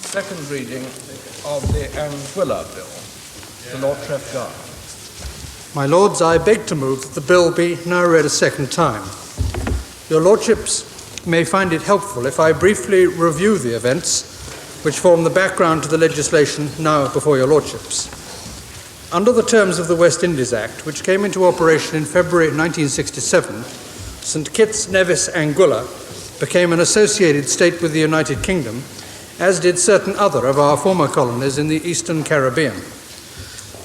second reading of the anguilla-bill, the Lord Trefgarne. My Lords, I beg to move that the bill be now read a second time. Your Lordships may find it helpful if I briefly review the events which form the background to the legislation now before your Lordships. Under the terms of the West Indies Act, which came into operation in February 1967, St Kitts, Nevis, Anguilla became an associated state with the United Kingdom, as did certain other of our former colonies in the Eastern Caribbean.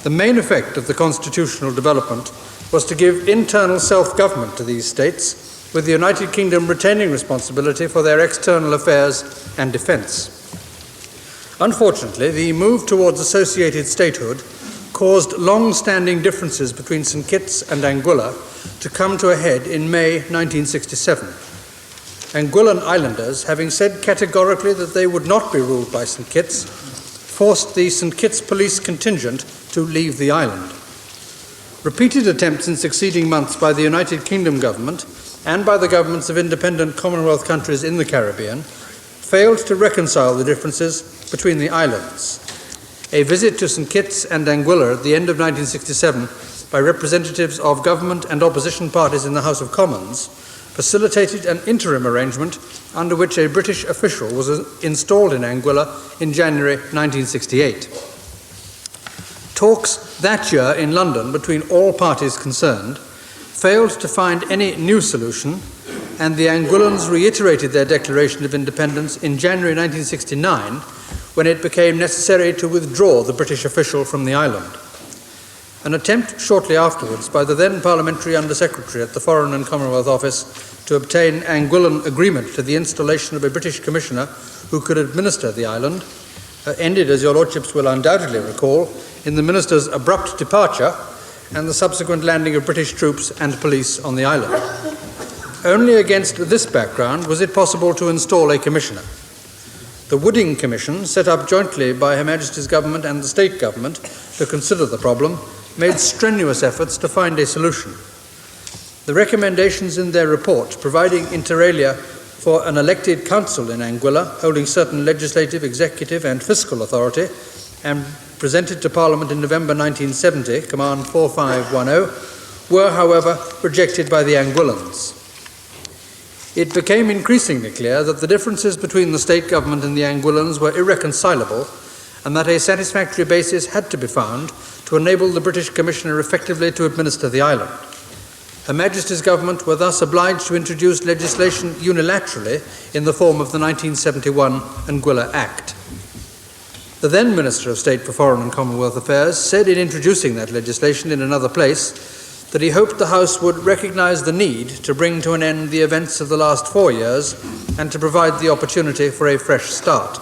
The main effect of the constitutional development was to give internal self-government to these states, with the United Kingdom retaining responsibility for their external affairs and defence. Unfortunately, the move towards associated statehood caused long-standing differences between St Kitts and Anguilla to come to a head in May 1967. Anguillan islanders, having said categorically that they would not be ruled by St Kitts, forced the St Kitts police contingent to leave the island. Repeated attempts in succeeding months by the United Kingdom government and by the governments of independent Commonwealth countries in the Caribbean failed to reconcile the differences between the islands. A visit to St Kitts and Anguilla at the end of 1967 by representatives of government and opposition parties in the House of Commons facilitated an interim arrangement under which a British official was installed in Anguilla in January 1968. Talks that year in London between all parties concerned failed to find any new solution, and the Anguillans reiterated their declaration of independence in January 1969 when it became necessary to withdraw the British official from the island. An attempt shortly afterwards by the then Parliamentary Under-Secretary at the Foreign and Commonwealth Office to obtain Anguillan agreement to the installation of a British commissioner who could administer the island ended, as your Lordships will undoubtedly recall, in the minister's abrupt departure and the subsequent landing of British troops and police on the island. Only against this background was it possible to install a commissioner. The Wooding Commission, set up jointly by Her Majesty's Government and the State Government to consider the problem, made strenuous efforts to find a solution. The recommendations in their report, providing inter alia for an elected council in Anguilla, holding certain legislative, executive and fiscal authority, and presented to Parliament in November 1970, Command 4510, were, however, rejected by the Anguillans. It became increasingly clear that the differences between the state government and the Anguillans were irreconcilable, and that a satisfactory basis had to be found to enable the British Commissioner effectively to administer the island. Her Majesty's Government were thus obliged to introduce legislation unilaterally in the form of the 1971 Anguilla Act. The then Minister of State for Foreign and Commonwealth Affairs said in introducing that legislation in another place that he hoped the House would recognise the need to bring to an end the events of the last 4 years and to provide the opportunity for a fresh start.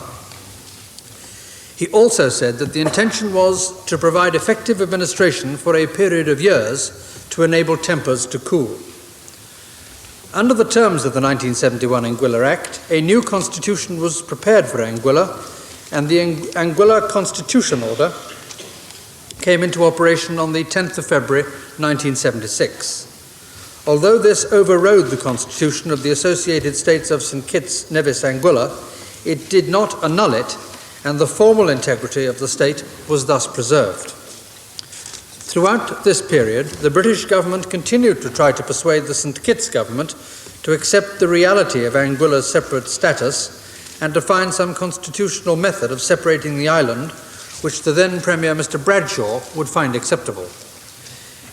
He also said that the intention was to provide effective administration for a period of years to enable tempers to cool. Under the terms of the 1971 Anguilla Act, a new constitution was prepared for Anguilla, and the Anguilla Constitution Order came into operation on the 10th of February 1976. Although this overrode the constitution of the Associated States of St Kitts, Nevis, Anguilla, it did not annul it, and the formal integrity of the state was thus preserved. Throughout this period, the British government continued to try to persuade the St Kitts government to accept the reality of Anguilla's separate status and to find some constitutional method of separating the island, which the then Premier, Mr Bradshaw, would find acceptable.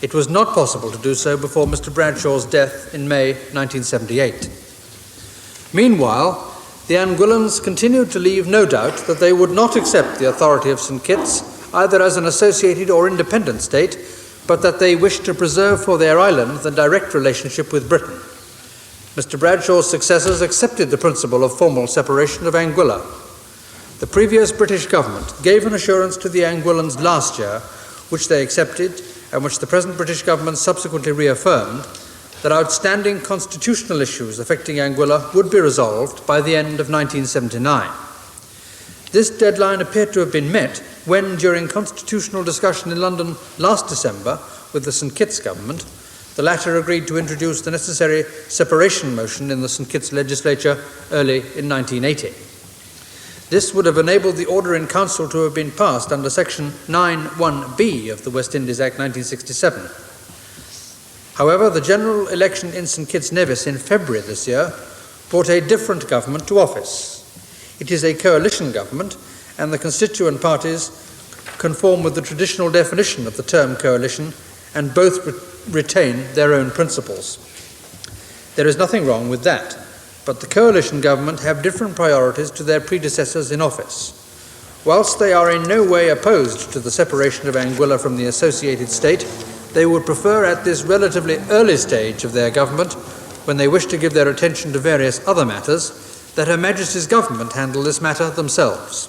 It was not possible to do so before Mr Bradshaw's death in May 1978. Meanwhile, the Anguillans continued to leave no doubt that they would not accept the authority of St Kitts either as an associated or independent state, but that they wished to preserve for their island the direct relationship with Britain. Mr Bradshaw's successors accepted the principle of formal separation of Anguilla. The previous British government gave an assurance to the Anguillans last year, which they accepted and which the present British government subsequently reaffirmed, that outstanding constitutional issues affecting Anguilla would be resolved by the end of 1979. This deadline appeared to have been met when, during constitutional discussion in London last December with the St Kitts government, the latter agreed to introduce the necessary separation motion in the St Kitts legislature early in 1980. This would have enabled the Order in Council to have been passed under Section 9(1)(b) of the West Indies Act 1967. However, the general election in St Kitts Nevis in February this year brought a different government to office. It is a coalition government, and the constituent parties conform with the traditional definition of the term coalition, and both retain their own principles. There is nothing wrong with that, but the coalition government have different priorities to their predecessors in office. Whilst they are in no way opposed to the separation of Anguilla from the associated state, they would prefer at this relatively early stage of their government, when they wish to give their attention to various other matters, that Her Majesty's government handle this matter themselves.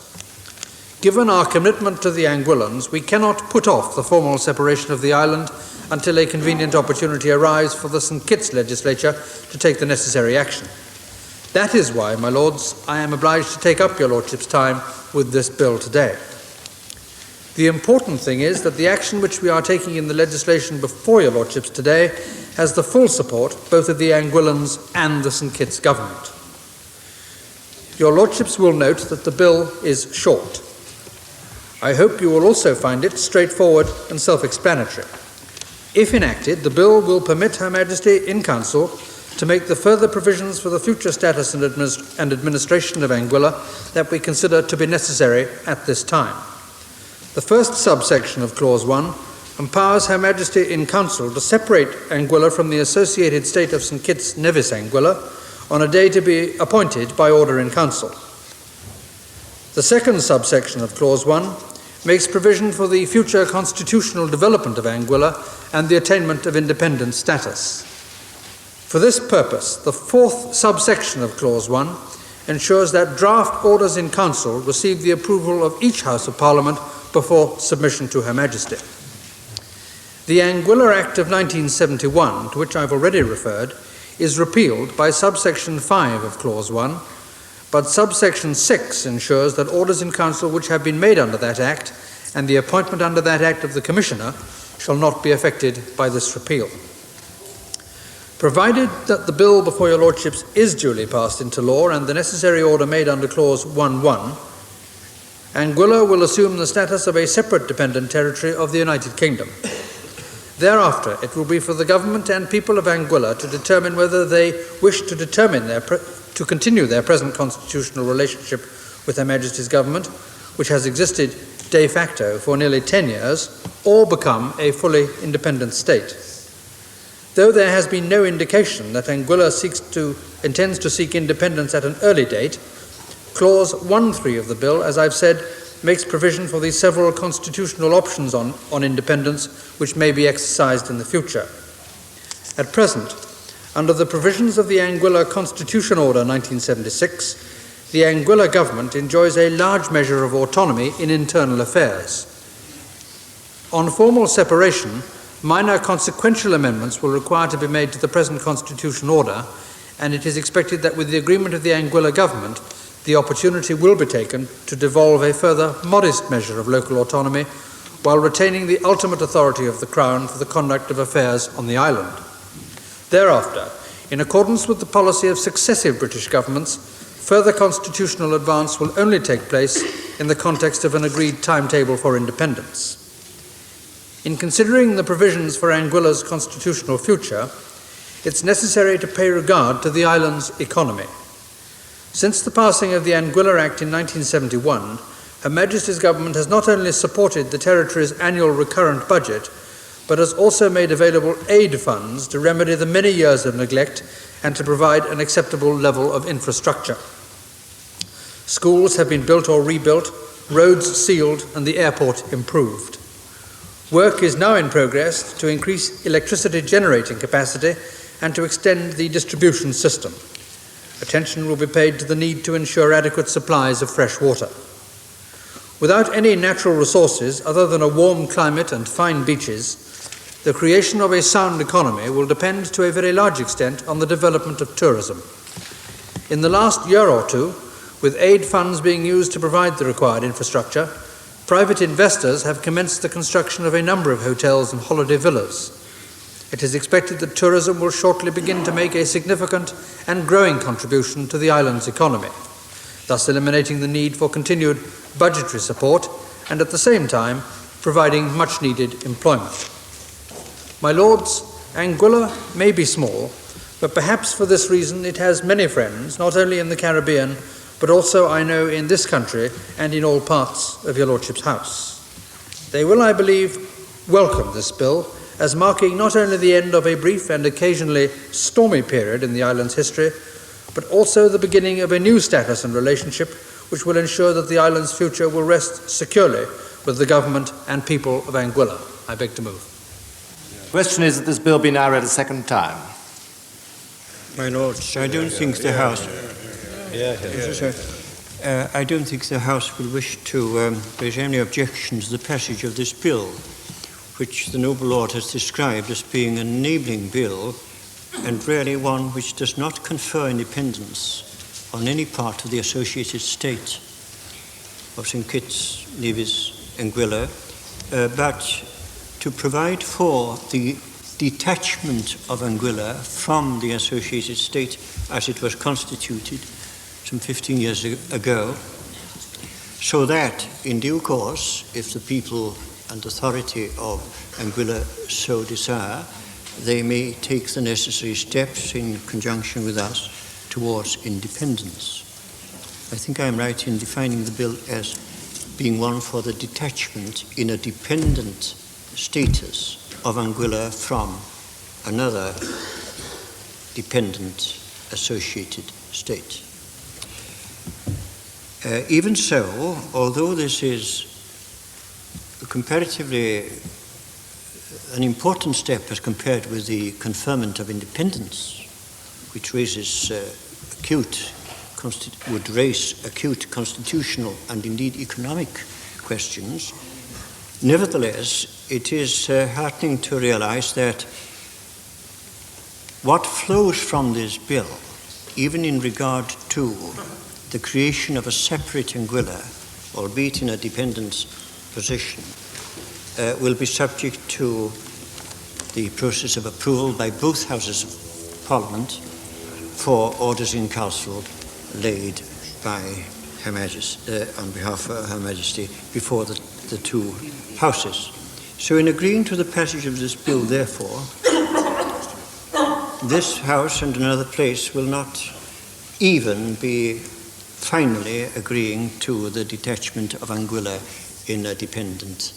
Given our commitment to the Anguillans, we cannot put off the formal separation of the island until a convenient opportunity arrives for the St Kitts legislature to take the necessary action. That is why, my lords, I am obliged to take up your lordship's time with this bill today. The important thing is that the action which we are taking in the legislation before your lordships today has the full support both of the Anguillans and the St Kitts government. Your lordships will note that the bill is short. I hope you will also find it straightforward and self-explanatory. If enacted, the bill will permit Her Majesty in Council to make the further provisions for the future status and administration of Anguilla that we consider to be necessary at this time. The first subsection of Clause 1 empowers Her Majesty in Council to separate Anguilla from the associated state of St Kitts Nevis Anguilla on a day to be appointed by Order in Council. The second subsection of Clause 1 makes provision for the future constitutional development of Anguilla and the attainment of independent status. For this purpose, the fourth subsection of Clause 1 ensures that draft orders in Council receive the approval of each House of Parliament before submission to Her Majesty. The Anguilla Act of 1971, to which I have already referred, is repealed by subsection 5 of Clause 1, but subsection 6 ensures that orders in Council which have been made under that Act and the appointment under that Act of the Commissioner shall not be affected by this repeal. Provided that the bill before your lordships is duly passed into law and the necessary order made under Clause 1.1, Anguilla will assume the status of a separate dependent territory of the United Kingdom. Thereafter, it will be for the government and people of Anguilla to determine whether they wish to continue their present constitutional relationship with Her Majesty's government, which has existed de facto for nearly 10 years, or become a fully independent state. Though there has been no indication that Anguilla intends to seek independence at an early date, Clause 1.3 of the bill, as I've said, makes provision for the several constitutional options on independence which may be exercised in the future. At present, under the provisions of the Anguilla Constitution Order 1976, the Anguilla government enjoys a large measure of autonomy in internal affairs. On formal separation, minor consequential amendments will require to be made to the present Constitution Order, and it is expected that with the agreement of the Anguilla government, the opportunity will be taken to devolve a further modest measure of local autonomy while retaining the ultimate authority of the Crown for the conduct of affairs on the island. Thereafter, in accordance with the policy of successive British governments, further constitutional advance will only take place in the context of an agreed timetable for independence. In considering the provisions for Anguilla's constitutional future, it's necessary to pay regard to the island's economy. Since the passing of the Anguilla Act in 1971, Her Majesty's government has not only supported the territory's annual recurrent budget, but has also made available aid funds to remedy the many years of neglect and to provide an acceptable level of infrastructure. Schools have been built or rebuilt, roads sealed, and the airport improved. Work is now in progress to increase electricity generating capacity and to extend the distribution system. Attention will be paid to the need to ensure adequate supplies of fresh water. Without any natural resources other than a warm climate and fine beaches, the creation of a sound economy will depend to a very large extent on the development of tourism. In the last year or two, with aid funds being used to provide the required infrastructure, private investors have commenced the construction of a number of hotels and holiday villas. It is expected that tourism will shortly begin to make a significant and growing contribution to the island's economy. thus eliminating the need for continued budgetary support and at the same time providing much needed employment. My Lords, Anguilla may be small, but perhaps for this reason it has many friends, not only in the Caribbean, but also, I know, in this country and in all parts of your Lordship's house. They will, I believe, welcome this bill as marking not only the end of a brief and occasionally stormy period in the island's history, but also the beginning of a new status and relationship which will ensure that the island's future will rest securely with the government and people of Anguilla. I beg to move. The question is that this bill be now read a second time. My Lords, I don't think the House... I don't think the House will wish to raise any objection to the passage of this bill, which the noble Lord has described as being an enabling bill and really one which does not confer independence on any part of the associated state of St. Kitts, Nevis, Anguilla, but to provide for the detachment of Anguilla from the associated state as it was constituted some 15 years ago, so that in due course, if the people and authority of Anguilla so desire, they may take the necessary steps in conjunction with us towards independence. I think I am right in defining the bill as being one for the detachment in a dependent status of Anguilla from another dependent associated state. Even so, although this is comparatively an important step as compared with the conferment of independence, which raises would raise acute constitutional and indeed economic questions, nevertheless, it is heartening to realize that what flows from this bill, even in regard to the creation of a separate Anguilla, albeit in a dependent position, will be subject to the process of approval by both Houses of Parliament for orders in council laid by Her Majesty, on behalf of Her Majesty, before the two Houses. So in agreeing to the passage of this bill, therefore, this House and another place will not even be finally agreeing to the detachment of Anguilla in a dependent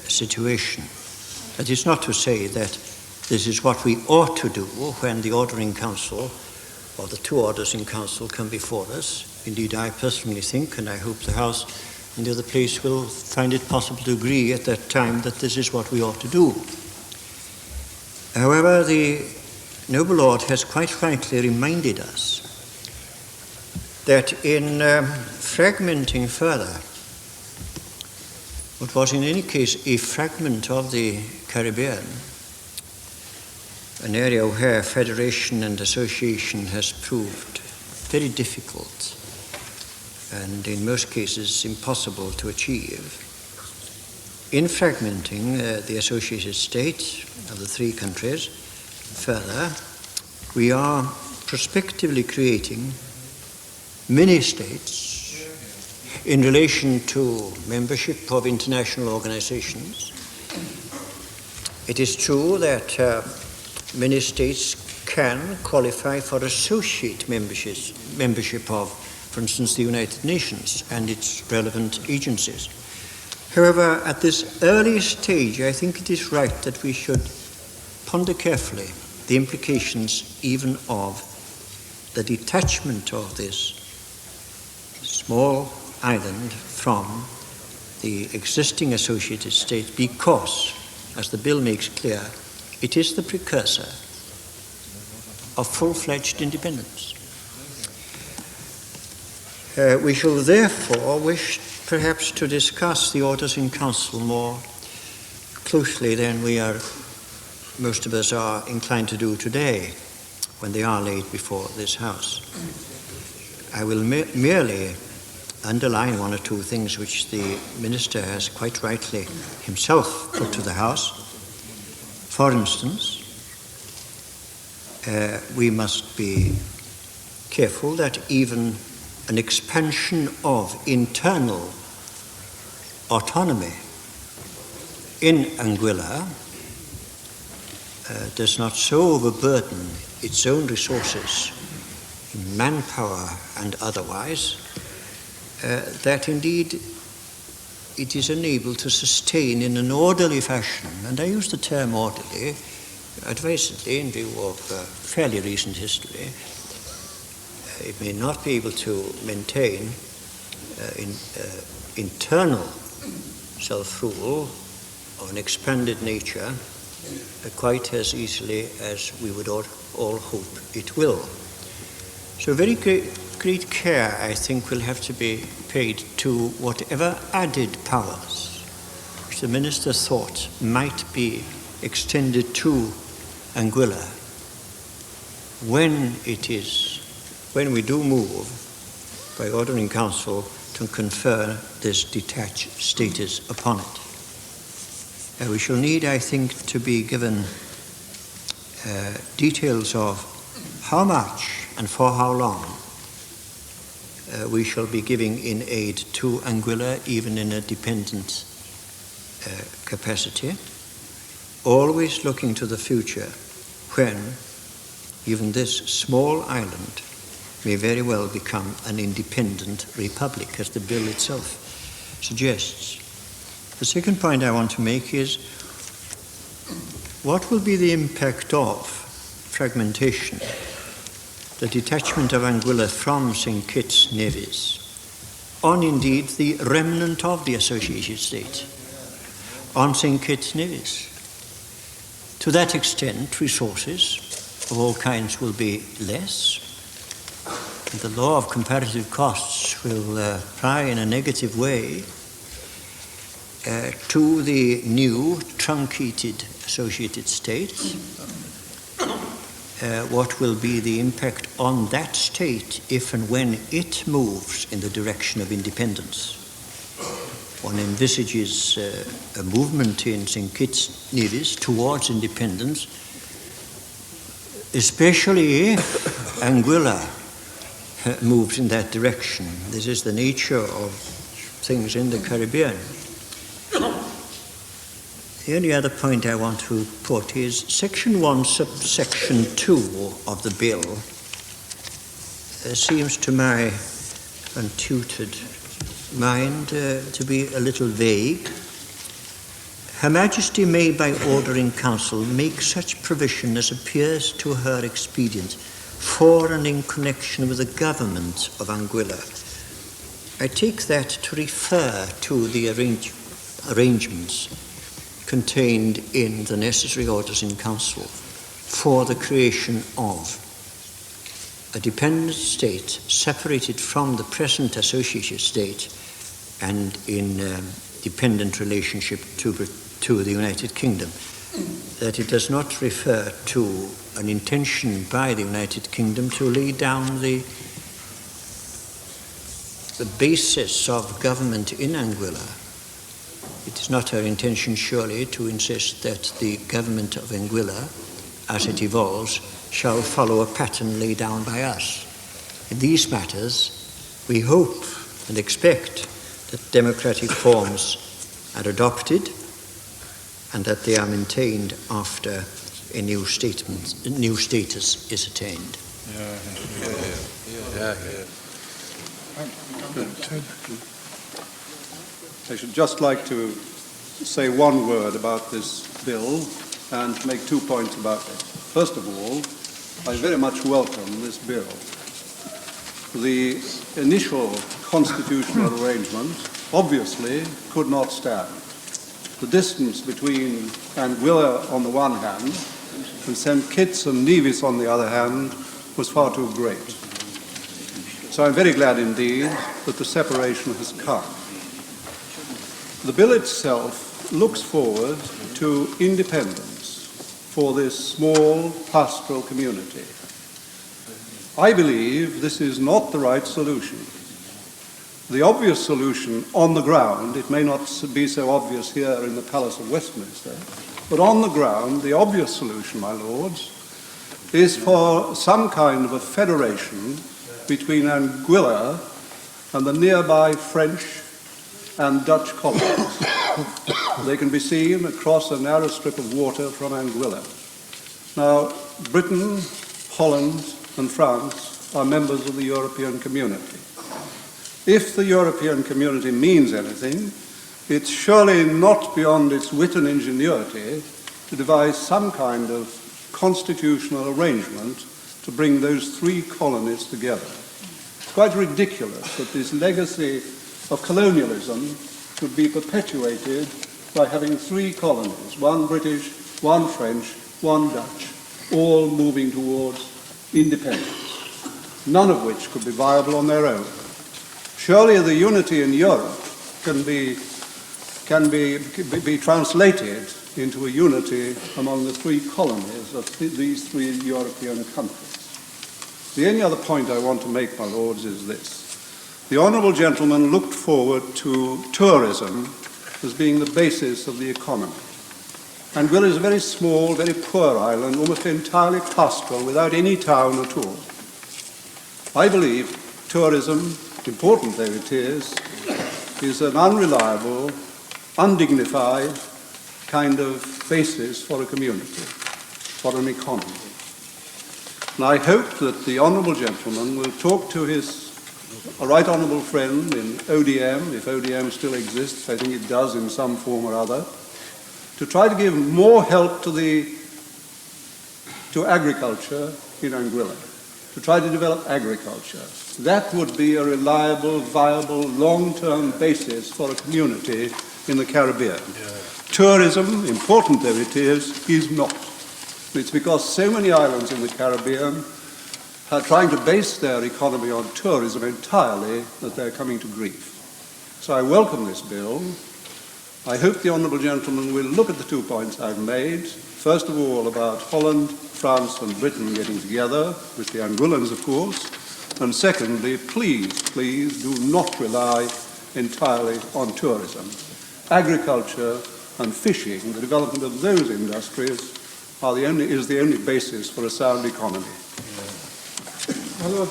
situation. That is not to say that this is what we ought to do when the order in council or the two orders in council come before us. Indeed, I personally think, and I hope the House and the other place will find it possible to agree at that time that this is what we ought to do. However, the noble Lord has quite rightly reminded us that in fragmenting further what was in any case a fragment of the Caribbean, an area where federation and association has proved very difficult and in most cases impossible to achieve. In fragmenting the associated state of the three countries further, we are prospectively creating mini-states in relation to membership of international organizations. It is true that many states can qualify for associate membership of, for instance, the United Nations and its relevant agencies. However, at this early stage, I think it is right that we should ponder carefully the implications even of the detachment of this small island from the existing associated state, because, as the bill makes clear, it is the precursor of full-fledged independence. We shall therefore wish perhaps to discuss the orders in council more closely than most of us are inclined to do today when they are laid before this House. I will merely underline one or two things which the Minister has quite rightly himself put to the House. For instance, we must be careful that even an expansion of internal autonomy in Anguilla does not so overburden its own resources, in manpower and otherwise, that indeed it is unable to sustain in an orderly fashion, and I use the term orderly advisedly in view of fairly recent history. It may not be able to maintain internal self-rule of an expanded nature quite as easily as we would all hope it will. So very great care, I think, will have to be paid to whatever added powers which the Minister thought might be extended to Anguilla when we do move by order in Council to confer this detached status upon it. We shall need, I think, to be given details of how much and for how long we shall be giving in aid to Anguilla, even in a dependent capacity, always looking to the future when even this small island may very well become an independent republic, as the bill itself suggests. The second point I want to make is, what will be the impact of fragmentation, the detachment of Anguilla from St. Kitts Nevis, on indeed the remnant of the associated state, on St. Kitts Nevis? To that extent, resources of all kinds will be less, and the law of comparative costs will apply in a negative way to the new truncated associated states. What will be the impact on that state if and when it moves in the direction of independence? One envisages a movement in St. Kitts Nevis towards independence, especially if Anguilla moves in that direction. This is the nature of things in the Caribbean. The only other point I want to put is Section 1, subsection 2 of the bill seems to my untutored mind to be a little vague. Her Majesty may, by order in Council, make such provision as appears to her expedient for and in connection with the government of Anguilla. I take that to refer to the arrangements contained in the necessary orders in Council for the creation of a dependent state separated from the present associated state and in dependent relationship to the United Kingdom, that it does not refer to an intention by the United Kingdom to lay down the basis of government in Anguilla. It is not our intention, surely, to insist that the government of Anguilla, as it evolves, shall follow a pattern laid down by us. In these matters, we hope and expect that democratic forms are adopted and that they are maintained after a new status is attained. I should just like to say one word about this bill and make 2 points about it. First of all, I very much welcome this bill. The initial constitutional arrangement obviously could not stand. The distance between Anguilla on the one hand and St. Kitts and Nevis on the other hand was far too great. So I'm very glad indeed that the separation has come. The bill itself looks forward to independence for this small pastoral community. I believe this is not the right solution. The obvious solution on the ground, it may not be so obvious here in the Palace of Westminster, but on the ground, the obvious solution, my lords, is for some kind of a federation between Anguilla and the nearby French and Dutch colonies. They can be seen across a narrow strip of water from Anguilla. Now, Britain, Holland, and France are members of the European community. If the European community means anything, it's surely not beyond its wit and ingenuity to devise some kind of constitutional arrangement to bring those three colonies together. It's quite ridiculous that this legacy of colonialism should be perpetuated by having three colonies, one British, one French, one Dutch, all moving towards independence, none of which could be viable on their own. Surely the unity in Europe can be translated into a unity among the three colonies of these three European countries. The only other point I want to make, my lords, is this. The honourable gentleman looked forward to tourism as being the basis of the economy. Anguilla is a very small, very poor island, almost entirely pastoral, without any town at all. I believe tourism, important though it is an unreliable, undignified kind of basis for a community, for an economy. And I hope that the honourable gentleman will talk to his right honourable friend in ODM, if ODM still exists, I think it does in some form or other, to try to give more help to agriculture in Anguilla, to try to develop agriculture. That would be a reliable, viable, long-term basis for a community in the Caribbean. Yeah. Tourism, important though it is not. It's because so many islands in the Caribbean are trying to base their economy on tourism entirely that they're coming to grief. So I welcome this bill. I hope the honourable gentleman will look at the 2 points I've made. First of all, about Holland, France and Britain getting together, with the Anguillans, of course. And secondly, please do not rely entirely on tourism. Agriculture and fishing, the development of those industries, is the only basis for a sound economy. My Lord,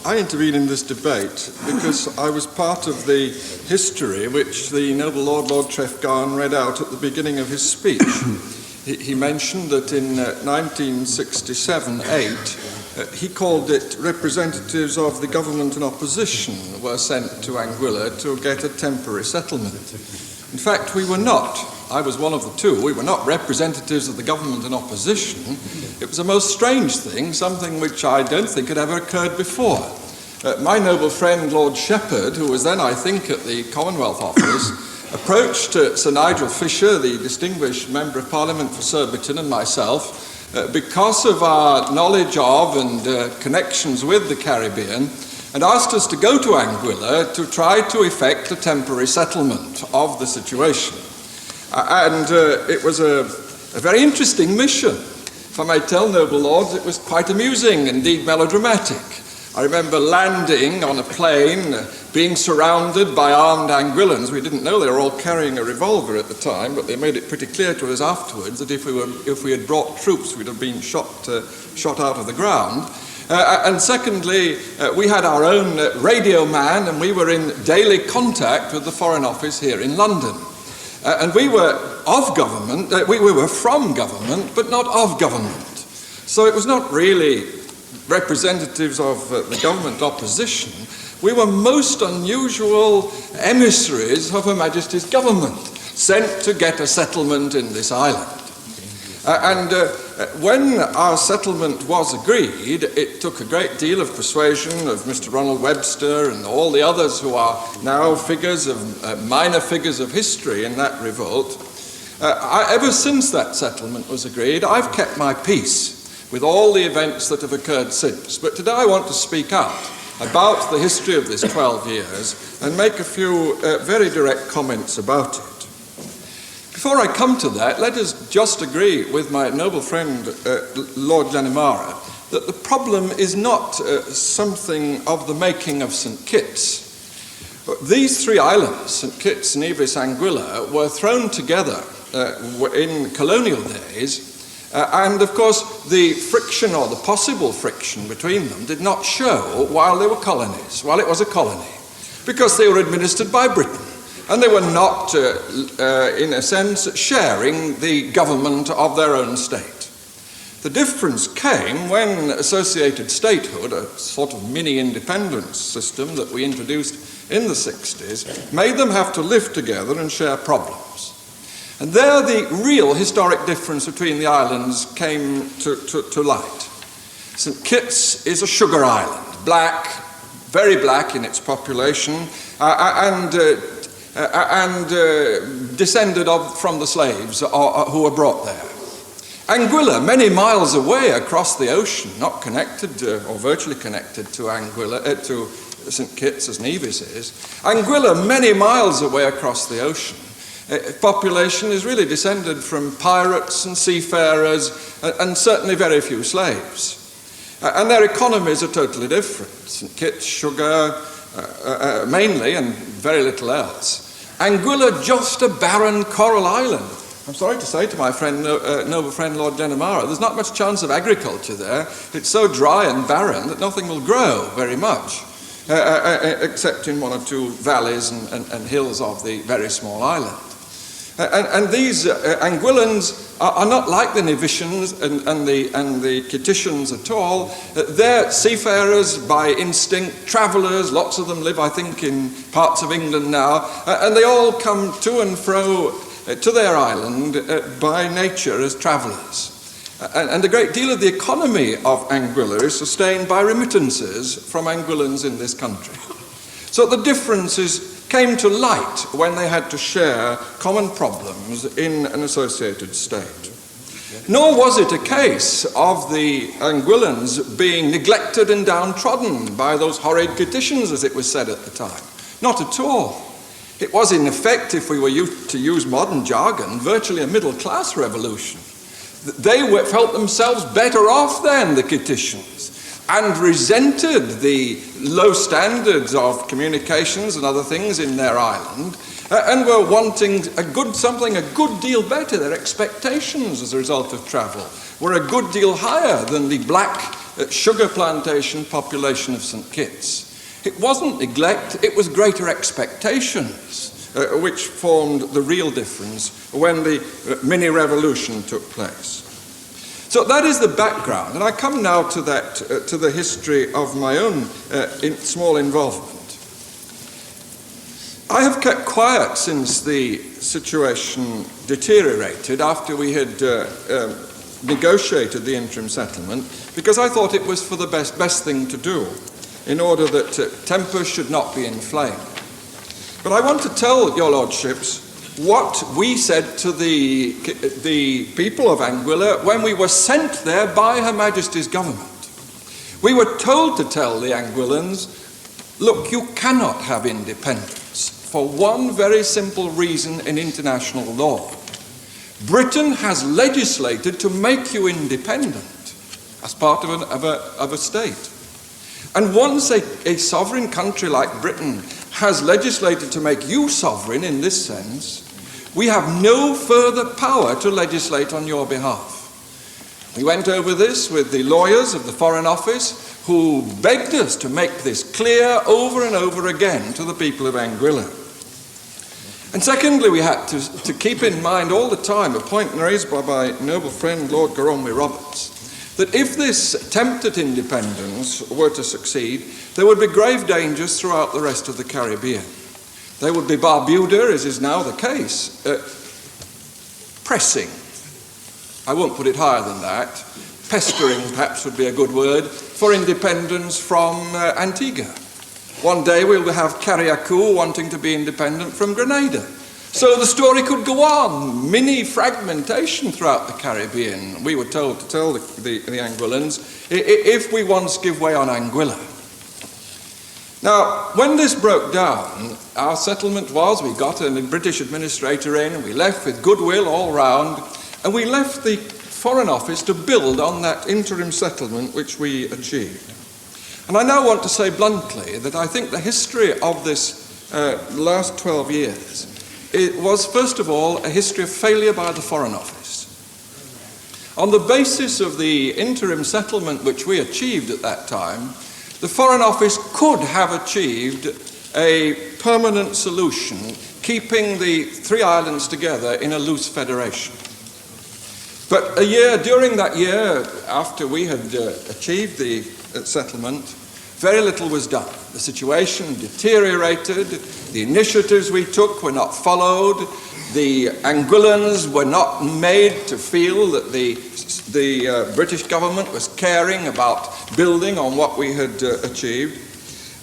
I intervene in this debate because I was part of the history which the noble Lord Trefgarne read out at the beginning of his speech. He mentioned that in 1967-8, he called it representatives of the government and opposition were sent to Anguilla to get a temporary settlement. In fact, we were not. I was one of the two. We were not representatives of the government and opposition. It was a most strange thing, something which I don't think had ever occurred before. My noble friend Lord Shepherd, who was then, I think, at the Commonwealth Office, approached Sir Nigel Fisher, the distinguished Member of Parliament for Surbiton, and myself, because of our knowledge of and connections with the Caribbean, and asked us to go to Anguilla to try to effect a temporary settlement of the situation. It was a very interesting mission. If I may tell, noble lords, it was quite amusing, indeed melodramatic. I remember landing on a plane, being surrounded by armed Anguillans. We didn't know they were all carrying a revolver at the time, but they made it pretty clear to us afterwards that if we had brought troops, we'd have been shot out of the ground. And secondly, we had our own radio man, and we were in daily contact with the Foreign Office here in London. And we were of government, we were from government, but not of government. So it was not really representatives of the government opposition. We were most unusual emissaries of Her Majesty's government, sent to get a settlement in this island. When our settlement was agreed, it took a great deal of persuasion of Mr. Ronald Webster and all the others who are now minor figures of history in that revolt. Ever since that settlement was agreed, I've kept my peace with all the events that have occurred since. But today I want to speak out about the history of this 12 years and make a few very direct comments about it. Before I come to that, let us just agree with my noble friend, Lord Glenamara, that the problem is not something of the making of St. Kitts. These three islands, St. Kitts, Nevis, Anguilla, were thrown together in colonial days And of course, the friction or the possible friction between them did not show while they were colonies, while it was a colony, because they were administered by Britain. And they were not, in a sense, sharing the government of their own state. The difference came when associated statehood, a sort of mini-independence system that we introduced in the 60s, made them have to live together and share problems. And there the real historic difference between the islands came to light. St. Kitts is a sugar island, black, very black in its population, and descended from the slaves who were brought there. Anguilla, many miles away across the ocean, not connected or virtually connected to to St. Kitts as Nevis is. Anguilla, many miles away across the ocean. Population is really descended from pirates and seafarers and certainly very few slaves. And their economies are totally different. St. Kitts, sugar, mainly, and very little else. Anguilla, just a barren coral island. I'm sorry to say to my friend, noble friend Lord Glenamara, there's not much chance of agriculture there. It's so dry and barren that nothing will grow very much, except in one or two valleys and hills of the very small island. And these Anguillans are not like the Nevisians and the Kittitians at all. They're seafarers by instinct, travellers. Lots of them live, I think, in parts of England now. And they all come to and fro to their island by nature as travellers. And a great deal of the economy of Anguilla is sustained by remittances from Anguillans in this country. So the differences came to light when they had to share common problems in an associated state. Nor was it a case of the Anguillans being neglected and downtrodden by those horrid Kittitians, as it was said at the time. Not at all. It was, in effect, if we were to use modern jargon, virtually a middle-class revolution. They felt themselves better off than the Kittitians, and resented the low standards of communications and other things in their island, and were wanting something a good deal better. Their expectations as a result of travel were a good deal higher than the black sugar plantation population of St. Kitts. It wasn't neglect, it was greater expectations, which formed the real difference when the mini-revolution took place. So that is the background, and I come now to the history of my own small involvement. I have kept quiet since the situation deteriorated after we had negotiated the interim settlement, because I thought it was for the best thing to do, in order that tempers should not be inflamed. But I want to tell your lordships what we said to the people of Anguilla when we were sent there by Her Majesty's government. We were told to tell the Anguillans, look, you cannot have independence for one very simple reason in international law. Britain has legislated to make you independent as part of a state. And once a sovereign country like Britain has legislated to make you sovereign in this sense, we have no further power to legislate on your behalf. We went over this with the lawyers of the Foreign Office, who begged us to make this clear over and over again to the people of Anguilla. And secondly, we had to keep in mind all the time a point raised by my noble friend Lord Goronwy-Roberts, that if this attempt at independence were to succeed, there would be grave dangers throughout the rest of the Caribbean. There would be Barbuda, as is now the case, pressing. I won't put it higher than that. Pestering, perhaps, would be a good word, for independence from Antigua. One day we'll have Carriacou wanting to be independent from Grenada. So the story could go on, mini-fragmentation throughout the Caribbean, we were told to tell the Anguillans, if we once give way on Anguilla. Now, when this broke down, our settlement was, we got a British administrator in, and we left with goodwill all round, and we left the Foreign Office to build on that interim settlement which we achieved. And I now want to say bluntly that I think the history of this last 12 years, it was first of all a history of failure by the Foreign Office, on the basis of the interim settlement which we achieved at that time, the Foreign Office could have achieved a permanent solution, keeping the three islands together in a loose federation. But during that year, after we had achieved the settlement, very little was done. The situation deteriorated, the initiatives we took were not followed, the Anguillans were not made to feel that the British government was caring about building on what we had achieved.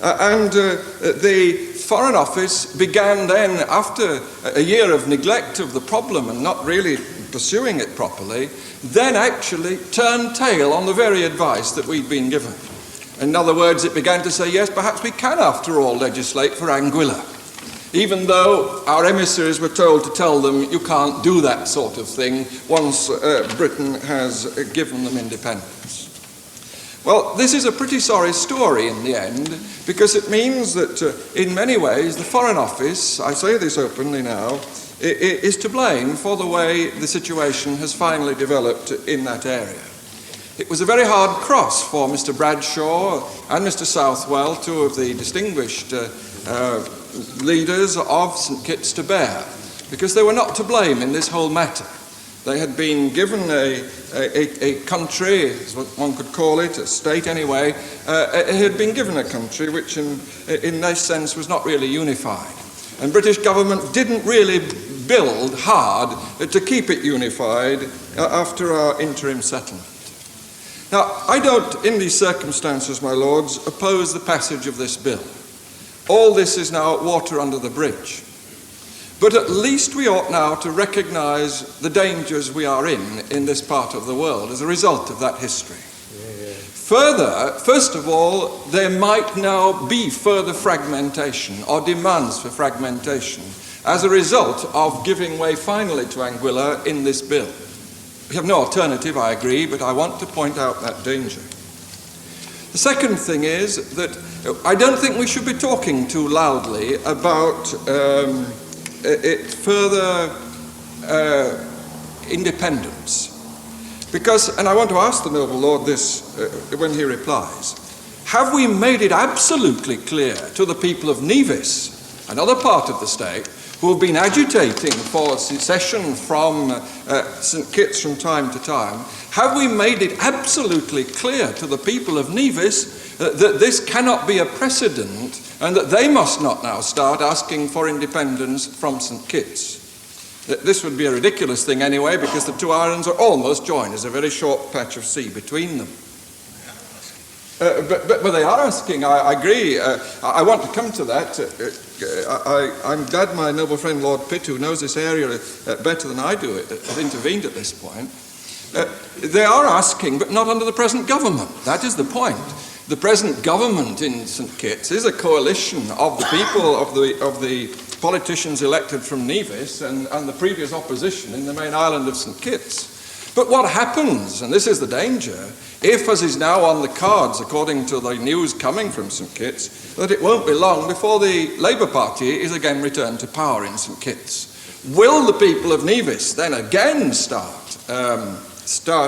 And the Foreign Office began then, after a year of neglect of the problem and not really pursuing it properly, then actually turned tail on the very advice that we'd been given. In other words, it began to say, yes, perhaps we can after all legislate for Anguilla, even though our emissaries were told to tell them you can't do that sort of thing once Britain has given them independence. Well, this is a pretty sorry story in the end, because it means that in many ways the Foreign Office, I say this openly now, is to blame for the way the situation has finally developed in that area. It was a very hard cross for Mr. Bradshaw and Mr. Southwell, two of the distinguished leaders of St. Kitts, to bear, because they were not to blame in this whole matter. They had been given a country, as one could call it, a state anyway. It had been given a country which in this sense was not really unified. And British government didn't really build hard to keep it unified after our interim settlement. Now, I don't, in these circumstances, my lords, oppose the passage of this bill. All this is now water under the bridge. But at least we ought now to recognise the dangers we are in this part of the world as a result of that history. Further, first of all, there might now be further fragmentation or demands for fragmentation as a result of giving way finally to Anguilla in this bill. We have no alternative, I agree, but I want to point out that danger. The second thing is that I don't think we should be talking too loudly about further independence. Because, and I want to ask the noble lord this when he replies, have we made it absolutely clear to the people of Nevis, another part of the state, who have been agitating for secession from St. Kitts from time to time, have we made it absolutely clear to the people of Nevis that this cannot be a precedent and that they must not now start asking for independence from St. Kitts? This would be a ridiculous thing anyway, because the two islands are almost joined. There's a very short patch of sea between them. But they are asking, I agree. I want to come to that. I'm glad my noble friend Lord Pitt, who knows this area better than I do, has intervened at this point. They are asking, but not under the present government. That is the point. The present government in St. Kitts is a coalition of the people, of the politicians elected from Nevis and the previous opposition in the main island of St. Kitts. But what happens, and this is the danger, if, as is now on the cards, according to the news coming from St. Kitts, that it won't be long before the Labour Party is again returned to power in St. Kitts. Will the people of Nevis then again start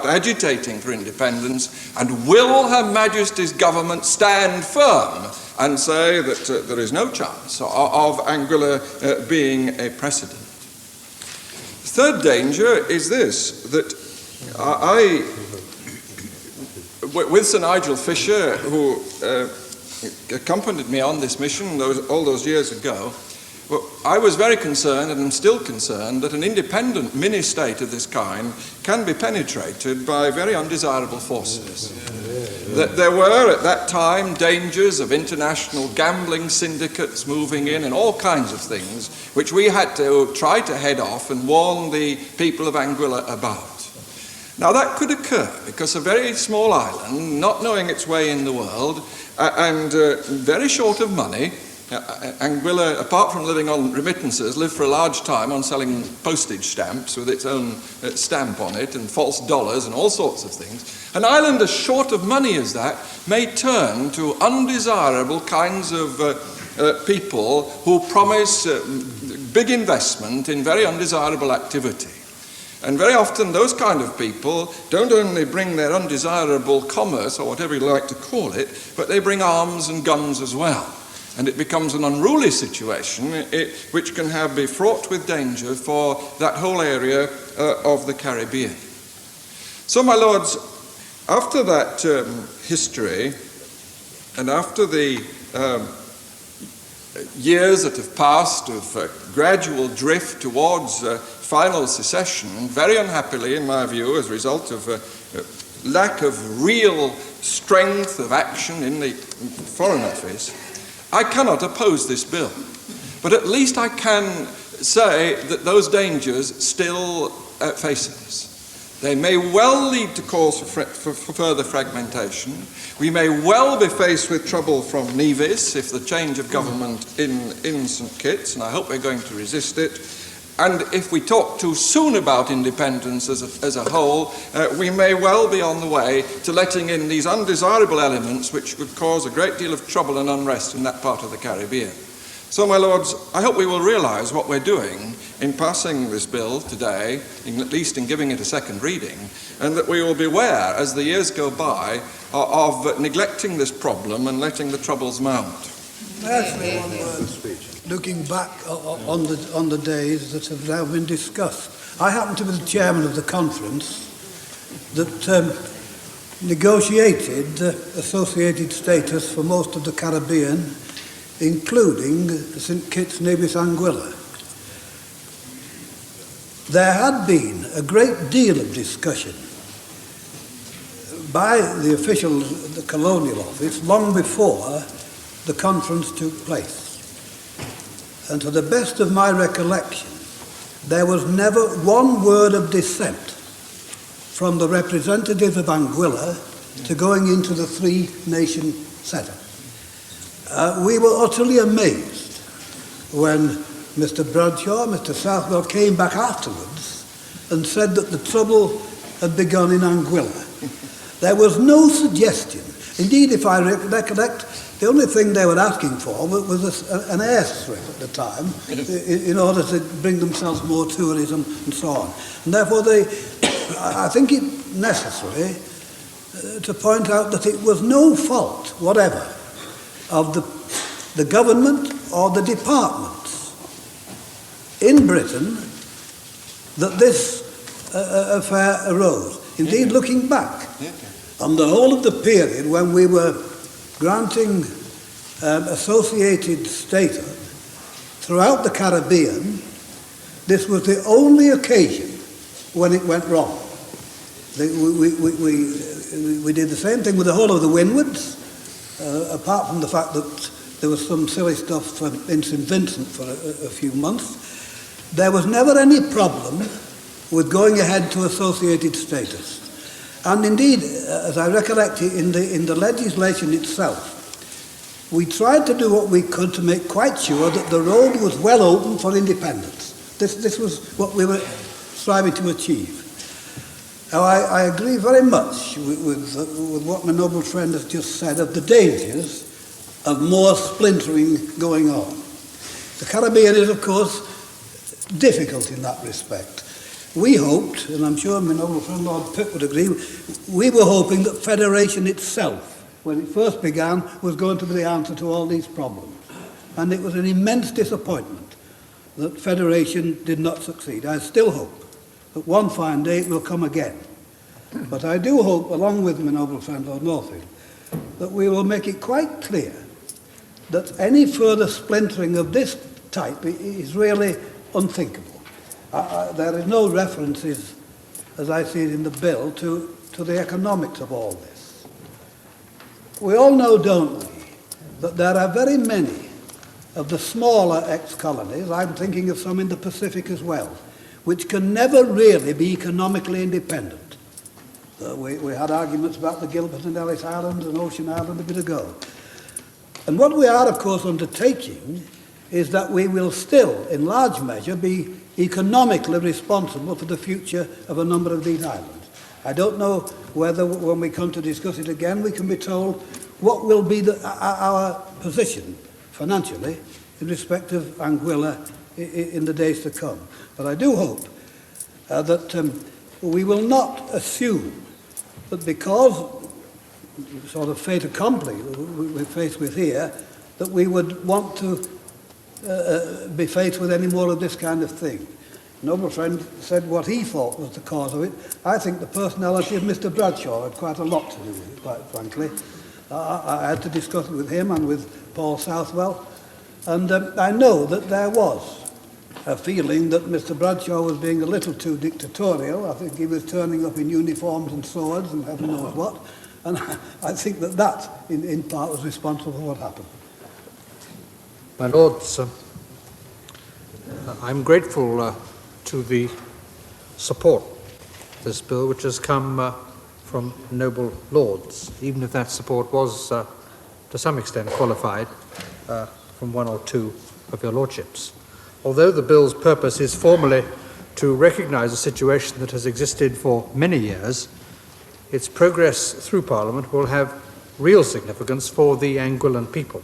agitating for independence, and will Her Majesty's government stand firm and say that there is no chance of Anguilla being a precedent? The third danger is this, that with Sir Nigel Fisher, who accompanied me on this mission all those years ago, well, I was very concerned, and am still concerned, that an independent mini-state of this kind can be penetrated by very undesirable forces. That there were at that time dangers of international gambling syndicates moving in and all kinds of things which we had to try to head off and warn the people of Anguilla about. Now that could occur because a very small island, not knowing its way in the world, and very short of money, Anguilla, apart from living on remittances, lived for a large time on selling postage stamps with its own stamp on it and false dollars and all sorts of things. An island as short of money as that may turn to undesirable kinds of people who promise big investment in very undesirable activity. And very often those kind of people don't only bring their undesirable commerce, or whatever you like to call it, but they bring arms and guns as well. And it becomes an unruly situation which can be fraught with danger for that whole area of the Caribbean. So, my lords, after that history, and after the years that have passed of gradual drift towards final secession, very unhappily, in my view, as a result of lack of real strength of action in the Foreign Office, I cannot oppose this bill. But at least I can say that those dangers still face us. They may well lead to calls for further fragmentation. We may well be faced with trouble from Nevis if the change of government in St Kitts, and I hope we're going to resist it. And if we talk too soon about independence as a whole, we may well be on the way to letting in these undesirable elements which would cause a great deal of trouble and unrest in that part of the Caribbean. So, my lords, I hope we will realise what we're doing in passing this bill today, at least in giving it a second reading, and that we will beware as the years go by of neglecting this problem and letting the troubles mount. Actually, one word. Looking back on the days that have now been discussed, I happen to be the chairman of the conference that negotiated associated status for most of the Caribbean, including St Kitts, Nevis, Anguilla. There had been a great deal of discussion by the officials of the Colonial Office long before the conference took place. And to the best of my recollection, there was never one word of dissent from the representatives of Anguilla to going into the three-nation setup. We were utterly amazed when Mr. Bradshaw, Mr. Southwell came back afterwards and said that the trouble had begun in Anguilla. There was no suggestion. Indeed, if I recollect, the only thing they were asking for was an airstrip at the time in order to bring themselves more tourism and so on. And therefore, I think it necessary to point out that it was no fault whatever of the government or the departments in Britain that this affair arose. Indeed, looking back on the whole of the period when we were granting associated status throughout the Caribbean, this was the only occasion when it went wrong. We did the same thing with the whole of the Windwards, apart from the fact that there was some silly stuff in St Vincent for a few months. There was never any problem with going ahead to associated status. And indeed, as I recollect, in the legislation itself, we tried to do what we could to make quite sure that the road was well open for independence. This was what we were striving to achieve. Now, I agree very much with what my noble friend has just said of the dangers of more splintering going on. The Caribbean is, of course, difficult in that respect. We hoped, and I'm sure my noble friend Lord Pitt would agree, we were hoping that federation itself, when it first began, was going to be the answer to all these problems. And it was an immense disappointment that federation did not succeed. I still hope that one fine day it will come again. But I do hope, along with my noble friend Lord Northfield, that we will make it quite clear that any further splintering of this type is really unthinkable. There is no references, as I see it in the bill, to the economics of all this. We all know, don't we, that there are very many of the smaller ex-colonies, I'm thinking of some in the Pacific as well, which can never really be economically independent. We had arguments about the Gilbert and Ellice Islands and Ocean Island a bit ago. And what we are, of course, undertaking is that we will still, in large measure, be economically responsible for the future of a number of these islands. I don't know whether, when we come to discuss it again, we can be told what will be our position financially in respect of Anguilla in the days to come. But I do hope, that we will not assume that because sort of fait accompli we're faced with here, that we would want to be faced with any more of this kind of thing. Noble friend said what he thought was the cause of it. I think the personality of Mr. Bradshaw had quite a lot to do with it, quite frankly. I had to discuss it with him and with Paul Southwell, and I know that there was a feeling that Mr. Bradshaw was being a little too dictatorial. I think he was turning up in uniforms and swords and heaven knows what, and I think that in part was responsible for what happened. My Lords, I'm grateful to the support of this bill which has come from noble Lords, even if that support was to some extent qualified from one or two of your Lordships. Although the bill's purpose is formally to recognise a situation that has existed for many years, its progress through Parliament will have real significance for the Anguillan people.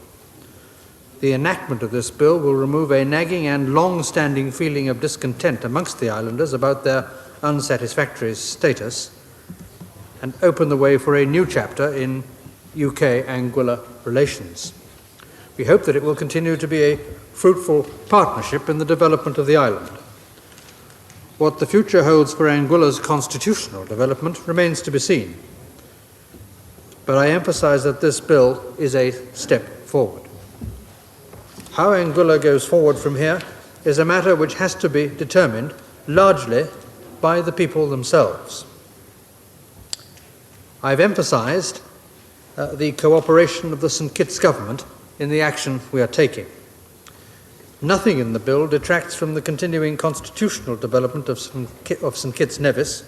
The enactment of this bill will remove a nagging and long-standing feeling of discontent amongst the islanders about their unsatisfactory status and open the way for a new chapter in UK-Anguilla relations. We hope that it will continue to be a fruitful partnership in the development of the island. What the future holds for Anguilla's constitutional development remains to be seen, but I emphasise that this bill is a step forward. How Anguilla goes forward from here is a matter which has to be determined largely by the people themselves. I've emphasised the cooperation of the St Kitts government in the action we are taking. Nothing in the bill detracts from the continuing constitutional development of St Kitts Nevis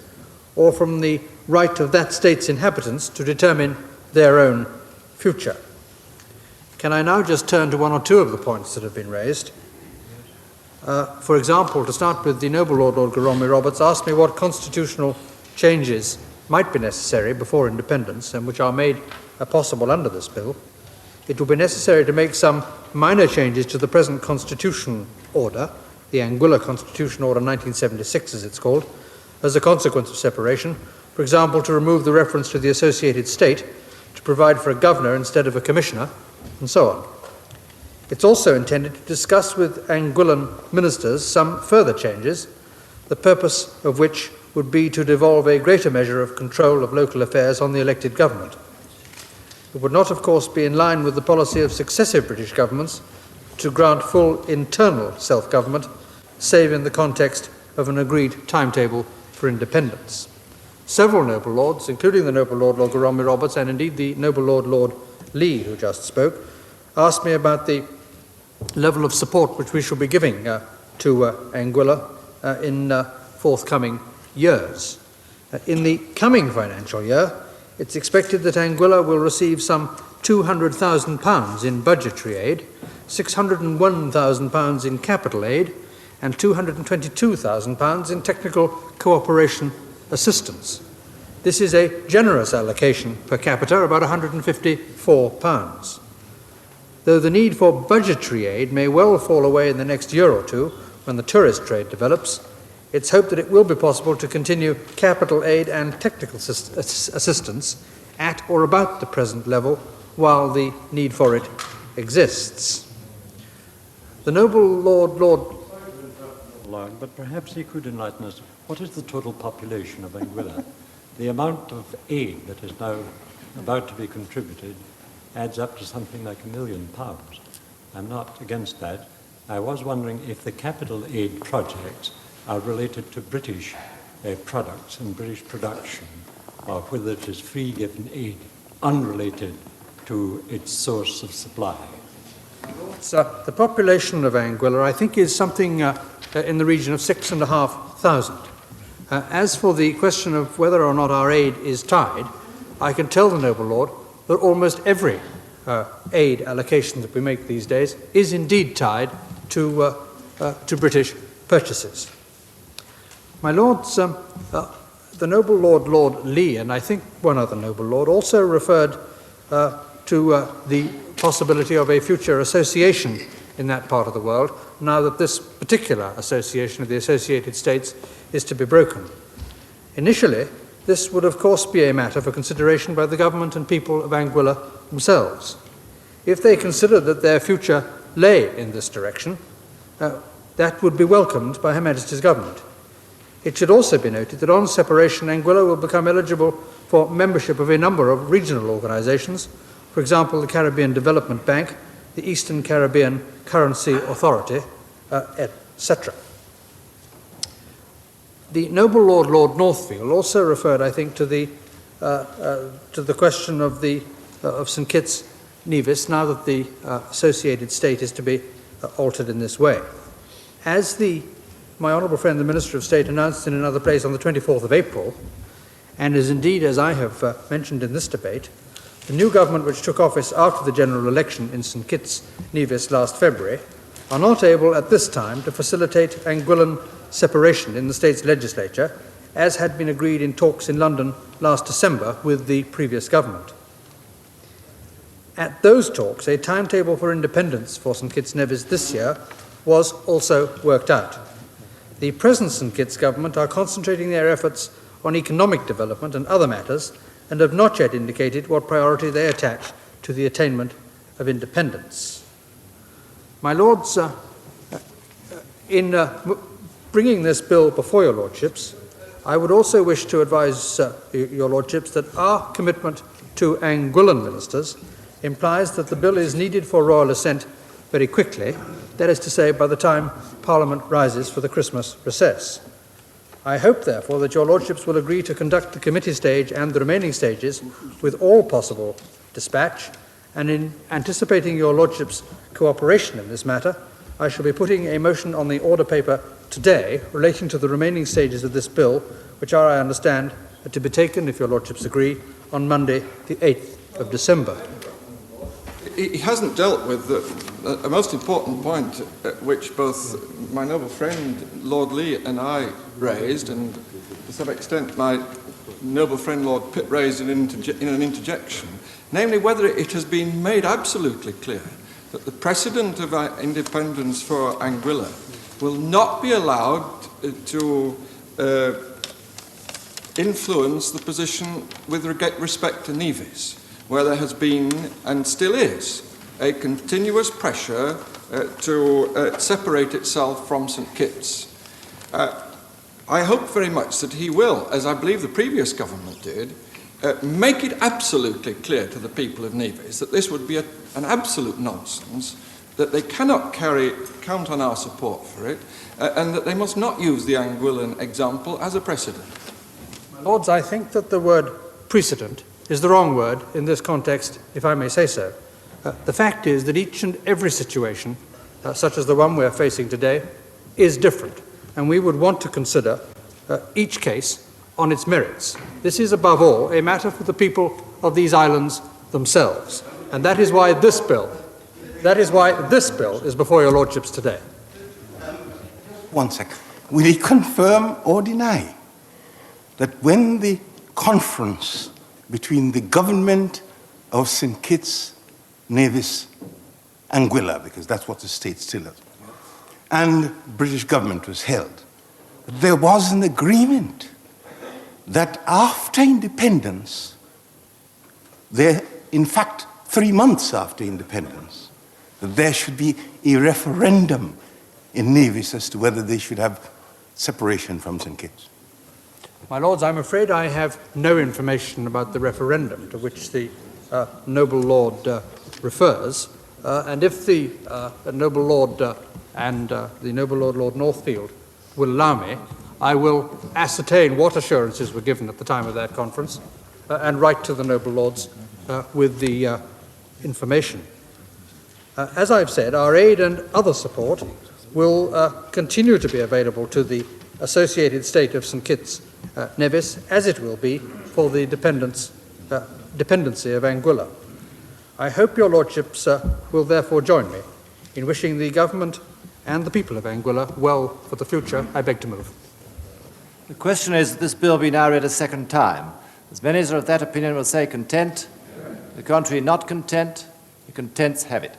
or from the right of that state's inhabitants to determine their own future. Can I now just turn to one or two of the points that have been raised? For example, to start with, the noble Lord Goronwy-Roberts asked me what constitutional changes might be necessary before independence and which are made possible under this bill. It will be necessary to make some minor changes to the present constitution order, the Anguilla Constitution Order 1976 as it's called, as a consequence of separation. For example, to remove the reference to the associated state, to provide for a governor instead of a commissioner, and so on. It's also intended to discuss with Anguillan ministers some further changes, the purpose of which would be to devolve a greater measure of control of local affairs on the elected government. It would not, of course, be in line with the policy of successive British governments to grant full internal self-government, save in the context of an agreed timetable for independence. Several noble lords, including the noble Lord Goronwy-Roberts and indeed the noble Lord Lee, who just spoke, asked me about the level of support which we shall be giving to Anguilla in forthcoming years. In the coming financial year, it's expected that Anguilla will receive some £200,000 in budgetary aid, £601,000 in capital aid, and £222,000 in technical cooperation assistance. This is a generous allocation per capita, about £154. Though the need for budgetary aid may well fall away in the next year or two when the tourist trade develops, it's hoped that it will be possible to continue capital aid and technical assistance at or about the present level while the need for it exists. The noble Lord... But perhaps he could enlighten us. What is the total population of Anguilla? The amount of aid that is now about to be contributed adds up to something like £1 million. I'm not against that. I was wondering if the capital aid projects are related to British products and British production, or whether it is free given aid unrelated to its source of supply. So the population of Anguilla, I think, is something in the region of 6,500. As for the question of whether or not our aid is tied, I can tell the noble lord that almost every aid allocation that we make these days is indeed tied to British purchases. My lords, the noble Lord Lee, and I think one other noble lord, also referred to the possibility of a future association in that part of the world, now that this particular association of the associated states is to be broken. Initially, this would of course be a matter for consideration by the government and people of Anguilla themselves. If they considered that their future lay in this direction, that would be welcomed by Her Majesty's government. It should also be noted that on separation, Anguilla will become eligible for membership of a number of regional organizations, for example, the Caribbean Development Bank, the Eastern Caribbean Currency Authority, etc. The noble Lord Northfield also referred, I think, to the question of St Kitts Nevis, now that the associated state is to be altered in this way. As my honourable friend, the Minister of State, announced in another place on the 24th of April, and is indeed, as I have mentioned in this debate, the new government which took office after the general election in St Kitts Nevis last February are not able at this time to facilitate Anguillan separation in the state's legislature, as had been agreed in talks in London last December with the previous government. At those talks, a timetable for independence for St Kitts Nevis this year was also worked out. The present St Kitts government are concentrating their efforts on economic development and other matters, and have not yet indicated what priority they attach to the attainment of independence. My Lords, in bringing this bill before your Lordships, I would also wish to advise your Lordships that our commitment to Anguillan ministers implies that the bill is needed for royal assent very quickly, that is to say, by the time Parliament rises for the Christmas recess. I hope, therefore, that your Lordships will agree to conduct the committee stage and the remaining stages with all possible dispatch, and in anticipating your Lordships' cooperation in this matter, I shall be putting a motion on the order paper today relating to the remaining stages of this bill, which are, I understand, to be taken, if your Lordships agree, on Monday, the 8th of December. He hasn't dealt with a most important point which both my noble friend Lord Lee and I raised, and to some extent my noble friend Lord Pitt raised in an interjection, namely whether it has been made absolutely clear that the precedent of independence for Anguilla will not be allowed to influence the position with respect to Nevis, where there has been, and still is, a continuous pressure to separate itself from St Kitts. I hope very much that he will, as I believe the previous government did, make it absolutely clear to the people of Nevis that this would be an absolute nonsense, that they cannot count on our support for it, and that they must not use the Anguillan example as a precedent. My Lords, I think that the word precedent is the wrong word in this context, if I may say so. The fact is that each and every situation, such as the one we're facing today, is different, and we would want to consider each case on its merits. This is, above all, a matter for the people of these islands themselves, and that is why this bill is before your Lordships today. One sec. Will he confirm or deny that when the conference between the government of St Kitts, Nevis, Anguilla, because that's what the state still is, and British government was held, there was an agreement that after independence, in fact 3 months after independence, that there should be a referendum in Nevis as to whether they should have separation from St Kitts? My Lords, I'm afraid I have no information about the referendum to which the noble Lord refers, and if the noble Lord and the noble Lord Northfield will allow me, I will ascertain what assurances were given at the time of that conference and write to the noble Lords with the information. As I've said, our aid and other support will continue to be available to the associated state of St Kitts Nevis, as it will be for the dependency of Anguilla. I hope your Lordships will therefore join me in wishing the government and the people of Anguilla well for the future. I beg to move. The question is that this bill be now read a second time. As many as are of that opinion will say content. The contrary, not content. The contents have it.